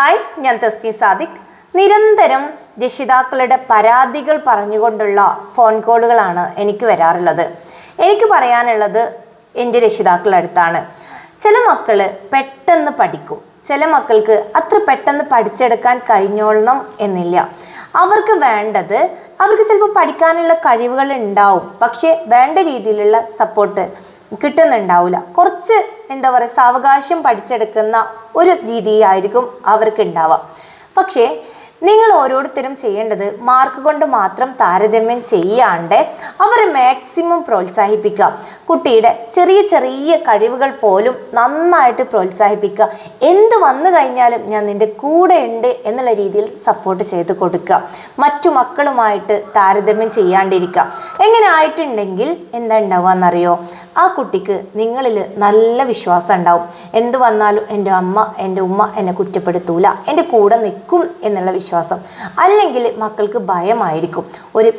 Hi, ഞാൻ തസ്നി സാദിഖ്. നിരന്തരം രക്ഷിതാക്കളുടെ പരാതികൾ പറഞ്ഞുകൊണ്ടുള്ള ഫോൺ കോളുകളാണ് എനിക്ക് വരാറുള്ളത്. എനിക്ക് പറയാനുള്ളത് എൻ്റെ രക്ഷിതാക്കളുടെ അടുത്താണ്. ചില മക്കൾ പെട്ടെന്ന് പഠിക്കും, ചില മക്കൾക്ക് അത്ര പെട്ടെന്ന് പഠിച്ചെടുക്കാൻ കഴിഞ്ഞോളണം എന്നില്ല. അവർക്ക് വേണ്ടത്, അവർക്ക് ചിലപ്പോൾ പഠിക്കാനുള്ള കഴിവുകൾ ഉണ്ടാവും, പക്ഷേ വേണ്ട രീതിയിലുള്ള സപ്പോർട്ട് കിട്ടുന്നുണ്ടാവില്ല. കുറച്ച് സാവകാശം പഠിച്ചെടുക്കുന്ന ഒരു രീതിയായിരിക്കും അവർക്ക് ഉണ്ടാവുക. പക്ഷേ നിങ്ങൾ ഓരോരുത്തരും ചെയ്യേണ്ടത് മാർക്ക് കൊണ്ട് മാത്രം താരതമ്യം ചെയ്യാണ്ട് അവരെ മാക്സിമം പ്രോത്സാഹിപ്പിക്കുക. കുട്ടിയുടെ ചെറിയ ചെറിയ കഴിവുകൾ പോലും നന്നായിട്ട് പ്രോത്സാഹിപ്പിക്കുക. എന്ത് വന്നു കഴിഞ്ഞാലും ഞാൻ നിൻ്റെ കൂടെ ഉണ്ട് എന്നുള്ള രീതിയിൽ സപ്പോർട്ട് ചെയ്ത് കൊടുക്കുക. മറ്റു മക്കളുമായിട്ട് താരതമ്യം ചെയ്യാണ്ടിരിക്കുക. എങ്ങനെ ആയിട്ടുണ്ടെങ്കിൽ എന്താ ഉണ്ടാവുക എന്നറിയോ? ആ കുട്ടിക്ക് നിങ്ങളിൽ നല്ല വിശ്വാസം ഉണ്ടാവും. എന്ത് വന്നാലും എൻ്റെ അമ്മ, എൻ്റെ ഉമ്മ എന്നെ കുറ്റപ്പെടുത്തൂല, എൻ്റെ കൂടെ നിൽക്കും എന്നുള്ള വിശ്വാസം. അല്ലെങ്കിൽ മക്കൾക്ക് ഭയമായിരിക്കും. ഒരു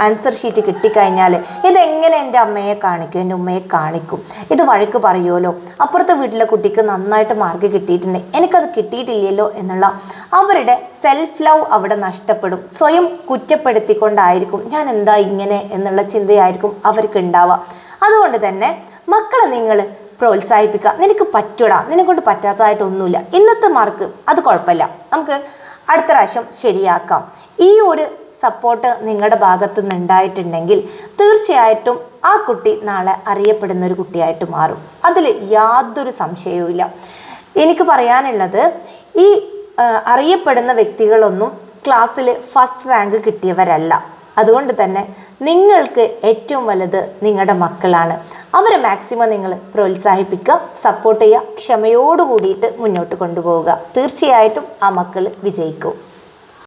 ആൻസർ ഷീറ്റ് കിട്ടിക്കഴിഞ്ഞാൽ ഇതെങ്ങനെ എൻ്റെ അമ്മയെ കാണിക്കും, എൻ്റെ ഉമ്മയെ കാണിക്കും, ഇത് വഴക്ക് പറയുമല്ലോ, അപ്പുറത്തെ വീട്ടിലെ കുട്ടിക്ക് നന്നായിട്ട് മാർക്ക് കിട്ടിയിട്ടുണ്ട്, എനിക്കത് കിട്ടിയിട്ടില്ലല്ലോ എന്നുള്ള അവരുടെ സെൽഫ് ലവ് അവിടെ നഷ്ടപ്പെടും. സ്വയം കുറ്റപ്പെടുത്തിക്കൊണ്ടായിരിക്കും ഞാൻ എന്താ ഇങ്ങനെ എന്നുള്ള ചിന്തയായിരിക്കും അവർക്ക് ഉണ്ടാവുക. അതുകൊണ്ട് തന്നെ മക്കളെ നിങ്ങൾ പ്രോത്സാഹിപ്പിക്കുക. നിനക്ക് പറ്റൂടാ, നിന്നെക്കൊണ്ട് പറ്റാത്തതായിട്ടൊന്നുമില്ല, ഇന്നത്തെ മാർക്ക് അത് കുഴപ്പമില്ല, നമുക്ക് അടുത്ത പ്രാവശ്യം ശരിയാക്കാം. ഈ ഒരു സപ്പോർട്ട് നിങ്ങളുടെ ഭാഗത്തു നിന്ന് ഉണ്ടായിട്ടുണ്ടെങ്കിൽ തീർച്ചയായിട്ടും ആ കുട്ടി നാളെ അറിയപ്പെടുന്ന ഒരു കുട്ടിയായിട്ട് മാറും. അതിൽ യാതൊരു സംശയവുമില്ല. എനിക്ക് പറയാനുള്ളത്, ഈ അറിയപ്പെടുന്ന വ്യക്തികളൊന്നും ക്ലാസ്സിൽ ഫസ്റ്റ് റാങ്ക് കിട്ടിയവരല്ല. അതുകൊണ്ട് തന്നെ നിങ്ങൾക്ക് ഏറ്റവും വലുത് നിങ്ങളുടെ മക്കളാണ്. അവരെ മാക്സിമം നിങ്ങൾ പ്രോത്സാഹിപ്പിക്കുക, സപ്പോർട്ട് ചെയ്യുക, ക്ഷമയോട് കൂടിയിട്ട് മുന്നോട്ട് കൊണ്ടുപോവുക. തീർച്ചയായിട്ടും ആ മക്കൾ വിജയിക്കും.